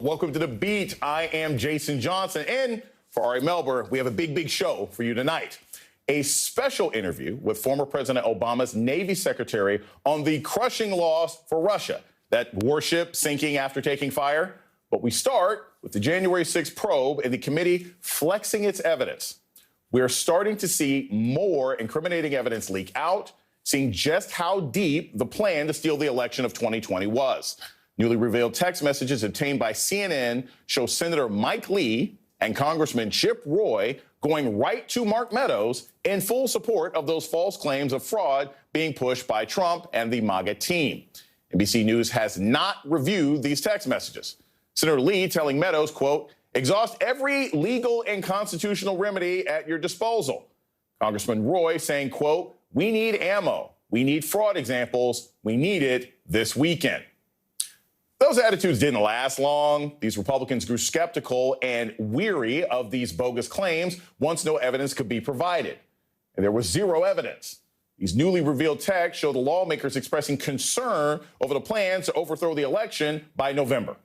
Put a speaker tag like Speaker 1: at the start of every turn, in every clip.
Speaker 1: Welcome to The Beat. I am Jason Johnson. And for Ari Melber, we have a big show for you tonight. A special interview with former President Obama's Navy Secretary on the crushing loss for Russia, that warship sinking after taking fire. But we start with the January 6th probe and the committee flexing its evidence. We're starting to see more incriminating evidence leak out, seeing just how deep the plan to steal the election of 2020 was. Newly revealed text messages obtained by CNN show Senator Mike Lee and Congressman Chip Roy going right to Mark Meadows in full support of those false claims of fraud being pushed by Trump and the MAGA team. NBC News has not reviewed these text messages. Senator Lee telling Meadows, quote, exhaust every legal and constitutional remedy at your disposal. Congressman Roy saying, quote, we need ammo. We need fraud examples. We need it this weekend. Those attitudes didn't last long. These Republicans grew skeptical and weary of these bogus claims once no evidence could be provided. And there was zero evidence. These newly revealed texts show the lawmakers expressing concern over the plans to overthrow the election by November.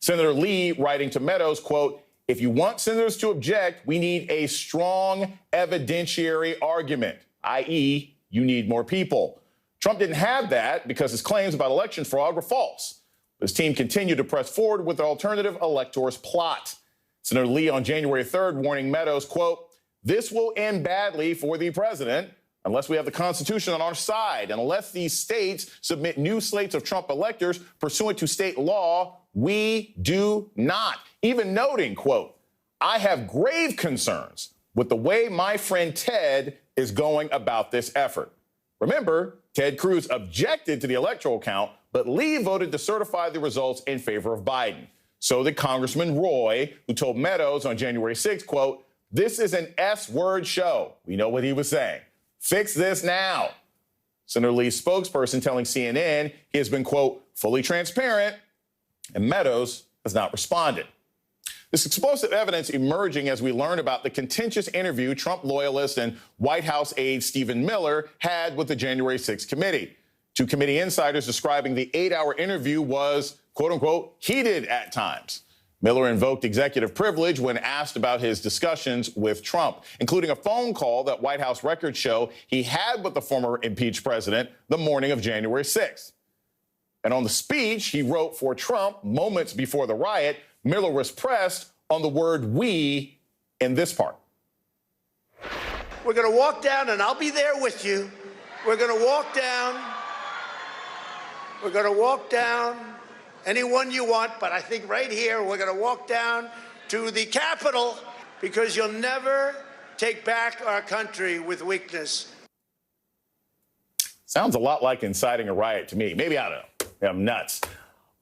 Speaker 1: Senator Lee writing to Meadows, quote, if you want senators to object, we need a strong evidentiary argument, i.e., you need more people. Trump didn't have that because his claims about election fraud were false. His team continued to press forward with the alternative electors plot. Senator Lee on January 3rd warning Meadows, quote, this will end badly for the president unless we have the Constitution on our side and unless these states submit new slates of Trump electors pursuant to state law. We do not. Even noting, quote, I have grave concerns with the way my friend Ted is going about this effort. Remember, Ted Cruz objected to the electoral count, but Lee voted to certify the results in favor of Biden. So did Congressman Roy, who told Meadows on January 6th, quote, this is an S-word show. We know what he was saying. Fix this now. Senator Lee's spokesperson telling CNN he has been, quote, fully transparent, and Meadows has not responded. This explosive evidence emerging as we learn about the contentious interview Trump loyalist and White House aide Stephen Miller had with the January 6th committee. Two committee insiders describing the 8-hour interview was, quote unquote, heated at times. Miller invoked executive privilege when asked about his discussions with Trump, including a phone call that White House records show he had with the former impeached president the morning of January 6th. And on the speech he wrote for Trump moments before the riot, Miller was pressed on the word we in this part.
Speaker 2: We're going to walk down, and I'll be there with you. We're going to walk down. We're going to walk down anyone you want, but I think right here we're going to walk down to the Capitol because you'll never take back our country with weakness.
Speaker 1: Sounds a lot like inciting a riot to me. Maybe I don't know. I'm nuts.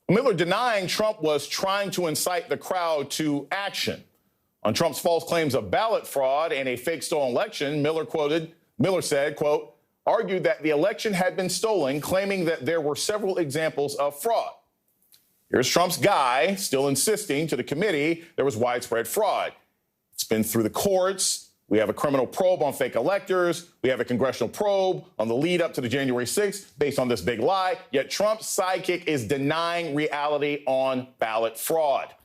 Speaker 1: Miller denying Trump was trying to incite the crowd to action. On Trump's false claims of ballot fraud and a fake stolen election, Miller said, quote, argued that the election had been stolen, claiming that there were several examples of fraud. Here's Trump's guy still insisting to the committee there was widespread fraud. It's been through the courts. We have a criminal probe on fake electors. We have a congressional probe on the lead up to the January 6th based on this big lie. Yet Trump's sidekick is denying reality on ballot fraud.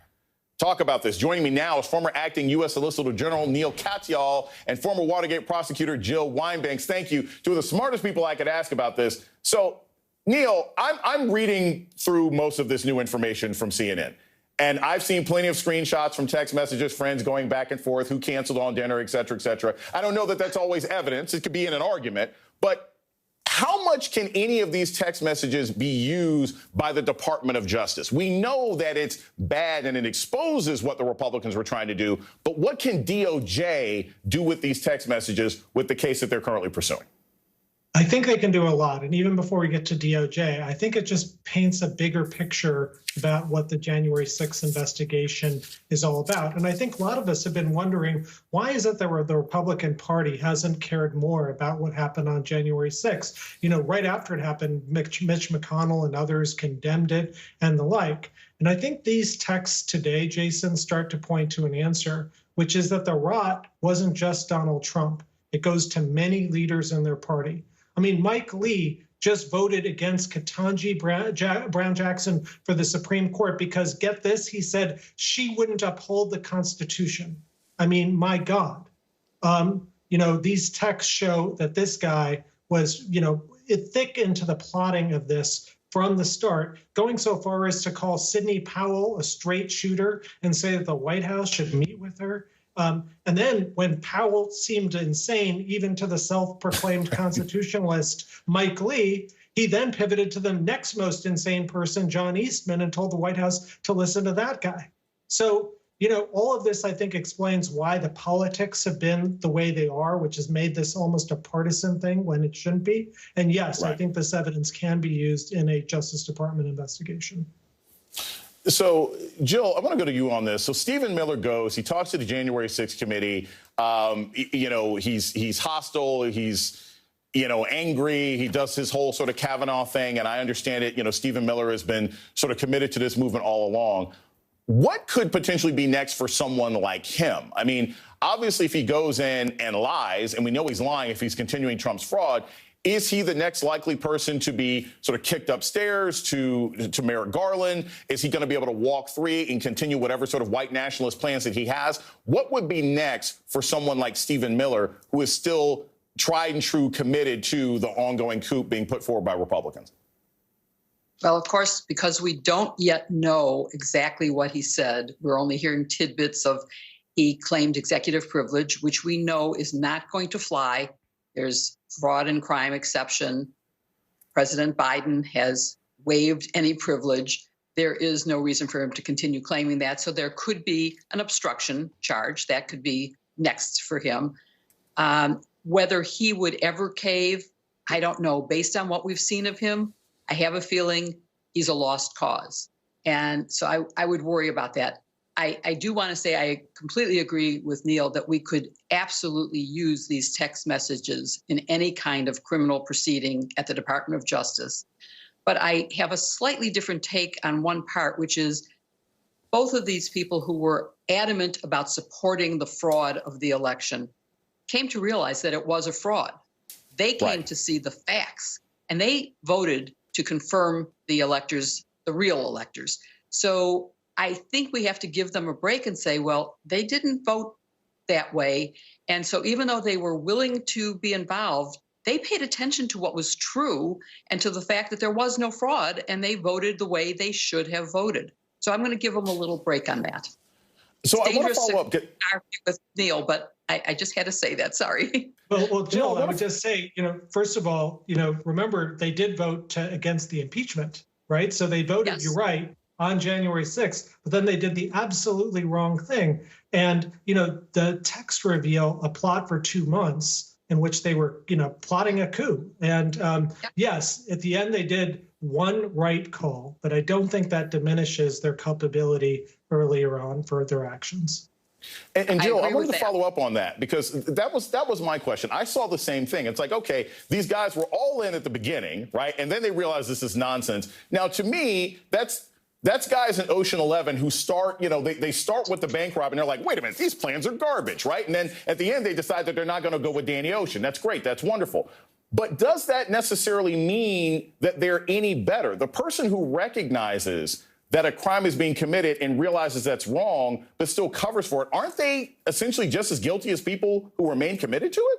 Speaker 1: Talk about this. Joining me now is former acting U.S. Solicitor General Neil Katyal and former Watergate prosecutor Jill Wine-Banks. Thank you. Two of the smartest people I could ask about this. So, Neil, I'm reading through most of this new information from CNN. And I've seen plenty of screenshots from text messages, friends going back and forth, who canceled on dinner, et cetera, et cetera. I don't know that that's always evidence. It could be in an argument. But how much can any of these text messages be used by the Department of Justice? We know that it's bad and it exposes what the Republicans were trying to do. But what can DOJ do with these text messages with the case that they're currently pursuing?
Speaker 3: I think they can do a lot. And even before we get to DOJ, I think it just paints a bigger picture about what the January 6th investigation is all about. And I think a lot of us have been wondering, why is it that the Republican Party hasn't cared more about what happened on January 6th? You know, right after it happened, Mitch McConnell and others condemned it and the like. And I think these texts today, Jason, start to point to an answer, which is that the rot wasn't just Donald Trump. It goes to many leaders in their party. I mean, Mike Lee just voted against Ketanji Brown Jackson for the Supreme Court because, get this, he said she wouldn't uphold the Constitution. I mean, my God. These texts show that this guy was, thick into the plotting of this from the start, going so far as to call Sidney Powell a straight shooter and say that the White House should meet with her. And then when Powell seemed insane, even to the self-proclaimed constitutionalist Mike Lee, he then pivoted to the next most insane person, John Eastman, and told the White House to listen to that guy. So, all of this, I think, explains why the politics have been the way they are, which has made this almost a partisan thing when it shouldn't be. And yes, right. I think this evidence can be used in a Justice Department investigation.
Speaker 1: So, Jill, I want to go to you on this. So Stephen Miller goes, he talks to the January 6th committee. He's hostile. He's, angry. He does his whole sort of Kavanaugh thing. And I understand it. Stephen Miller has been sort of committed to this movement all along. What could potentially be next for someone like him? I mean, obviously, if he goes in and lies, and we know he's lying if he's continuing Trump's fraud, is he the next likely person to be sort of kicked upstairs to Merrick Garland? Is he going to be able to walk free and continue whatever sort of white nationalist plans that he has? What would be next for someone like Stephen Miller, who is still tried and true committed to the ongoing coup being put forward by Republicans?
Speaker 4: Well, of course, because we don't yet know exactly what he said. We're only hearing tidbits of he claimed executive privilege, which we know is not going to fly. There's fraud and crime exception. President Biden has waived any privilege. There is no reason for him to continue claiming that. So there could be an obstruction charge. That could be next for him. Whether he would ever cave, I don't know. Based on what we've seen of him, I have a feeling he's a lost cause. And so I would worry about that. I do want to say I completely agree with Neil that we could absolutely use these text messages in any kind of criminal proceeding at the Department of Justice. But I have a slightly different take on one part, which is both of these people who were adamant about supporting the fraud of the election came to realize that it was a fraud. They came to see the facts, and they voted to confirm the electors, the real electors. So I think we have to give them a break and say, well, they didn't vote that way. And so even though they were willing to be involved, they paid attention to what was true and to the fact that there was no fraud, and they voted the way they should have voted. So I'm going to give them a little break on that.
Speaker 1: So I want to follow up
Speaker 4: with Neil, but I just had to say that. Sorry.
Speaker 3: Well, Jill, I would just say, first of all, remember they did vote against the impeachment, right? So they voted, yes, you're right, on January 6th, but then they did the absolutely wrong thing. And, the texts reveal a plot for 2 months in which they were, plotting a coup. And yes, at the end, they did one right call, but I don't think that diminishes their culpability earlier on for their actions.
Speaker 1: And Jill, I wanted to follow up on that because that was my question. I saw the same thing. It's like, okay, these guys were all in at the beginning, right? And then they realized this is nonsense. Now, to me, that's guys in Ocean 11 who start, they start with the bank robbery and they're like, wait a minute, these plans are garbage, right? And then at the end, they decide that they're not going to go with Danny Ocean. That's great. That's wonderful. But does that necessarily mean that they're any better? The person who recognizes that a crime is being committed and realizes that's wrong, but still covers for it, aren't they essentially just as guilty as people who remain committed to it?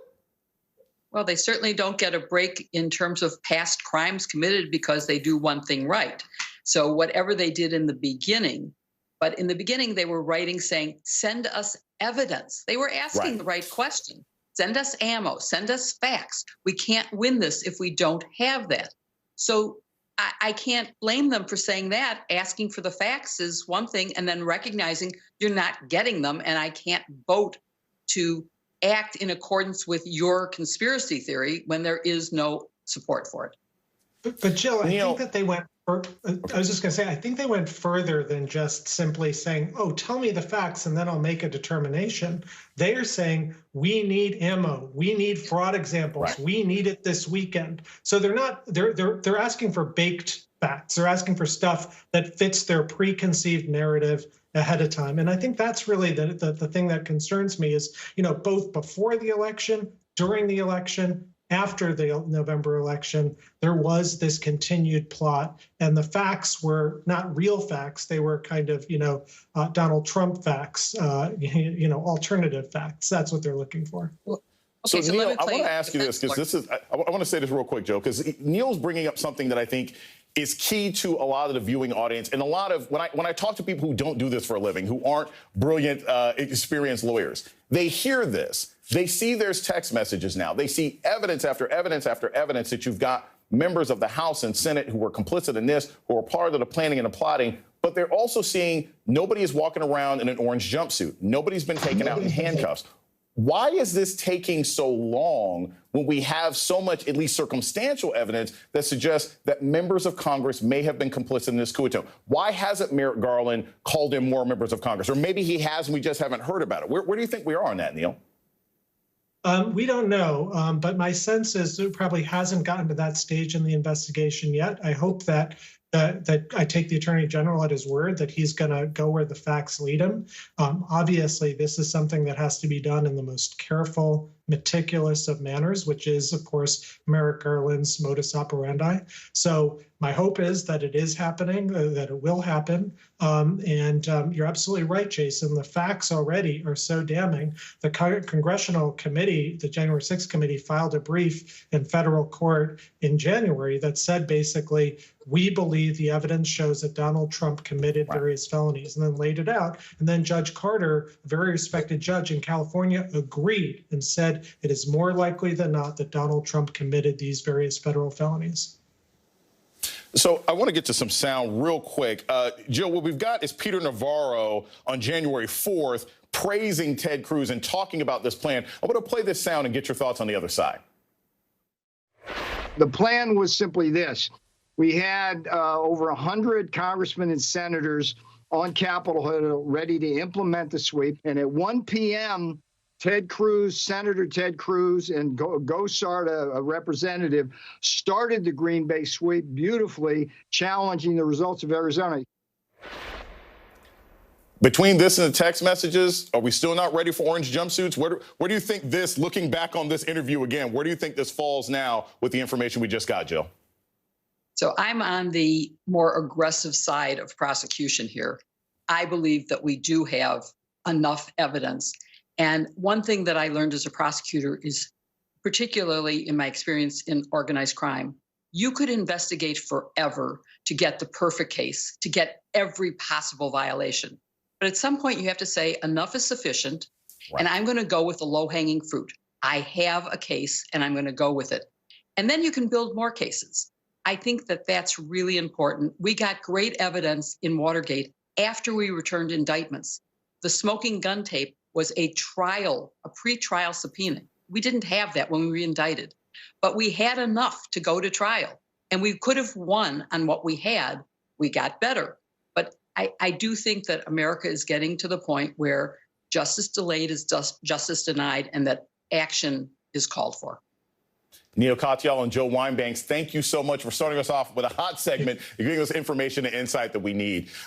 Speaker 4: Well, they certainly don't get a break in terms of past crimes committed because they do one thing right. So whatever they did in the beginning, but in the beginning they were writing saying, send us evidence. They were asking the right question. Send us ammo, send us facts. We can't win this if we don't have that. So I can't blame them for saying that. Asking for the facts is one thing, and then recognizing you're not getting them, and I can't vote to act in accordance with your conspiracy theory when there is no support for it.
Speaker 3: But Jill, I think that they went, I was just going to say, I think they went further than just simply saying, oh, tell me the facts and then I'll make a determination. They are saying, we need ammo. We need fraud examples. Right. We need it this weekend. So they're asking for baked facts. They're asking for stuff that fits their preconceived narrative ahead of time. And I think that's really the thing that concerns me is, both before the election, during the election, after the November election, there was this continued plot, and the facts were not real facts. They were kind of, Donald Trump facts, alternative facts. That's what they're looking for.
Speaker 1: So, Neil, I want to ask you this, because I want to say this real quick, Joe, because Neil's bringing up something that I think is key to a lot of the viewing audience. And a lot of, when I talk to people who don't do this for a living, who aren't brilliant, experienced lawyers, they hear this. They see there's text messages now. They see evidence after evidence after evidence that you've got members of the House and Senate who were complicit in this, who are part of the planning and the plotting. But they're also seeing nobody is walking around in an orange jumpsuit. Nobody's been taken out in handcuffs. Why is this taking so long when we have so much, at least circumstantial evidence that suggests that members of Congress may have been complicit in this coup attempt? Why hasn't Merrick Garland called in more members of Congress? Or maybe he has and we just haven't heard about it. Where do you think we are on that, Neil?
Speaker 3: We don't know, but my sense is it probably hasn't gotten to that stage in the investigation yet. I hope that I take the Attorney General at his word that he's going to go where the facts lead him. Obviously, this is something that has to be done in the most careful, meticulous of manners, which is, of course, Merrick Garland's modus operandi. So my hope is that it is happening, that it will happen. And you're absolutely right, Jason. The facts already are so damning. The Congressional Committee, the January 6th committee, filed a brief in federal court in January that said basically, we believe the evidence shows that Donald Trump committed various felonies, and then laid it out. And then Judge Carter, a very respected judge in California, agreed and said it is more likely than not that Donald Trump committed these various federal felonies.
Speaker 1: So I want to get to some sound real quick. Jill, what we've got is Peter Navarro on January 4th praising Ted Cruz and talking about this plan. I want to play this sound and get your thoughts on the other side.
Speaker 5: The plan was simply this. We had over 100 congressmen and senators on Capitol Hill ready to implement the sweep. And at 1 p.m., Senator Ted Cruz, and Gosar, a representative, started the Green Bay sweep beautifully, challenging the results of Arizona.
Speaker 1: Between this and the text messages, are we still not ready for orange jumpsuits? Where do you think this, looking back on this interview again, where do you think this falls now with the information we just got, Jill?
Speaker 4: So I'm on the more aggressive side of prosecution here. I believe that we do have enough evidence. And one thing that I learned as a prosecutor is, particularly in my experience in organized crime, you could investigate forever to get the perfect case, to get every possible violation. But at some point you have to say enough is sufficient, and I'm going to go with the low-hanging fruit. I have a case and I'm going to go with it. And then you can build more cases. I think that that's really important. We got great evidence in Watergate after we returned indictments. The smoking gun tape was a pre-trial subpoena. We didn't have that when we were indicted, but we had enough to go to trial, and we could have won on what we had. We got better. But I do think that America is getting to the point where justice delayed is justice denied, and that action is called for.
Speaker 1: Neil Katyal and Joe Weinbanks, thank you so much for starting us off with a hot segment. You're giving us information and insight that we need.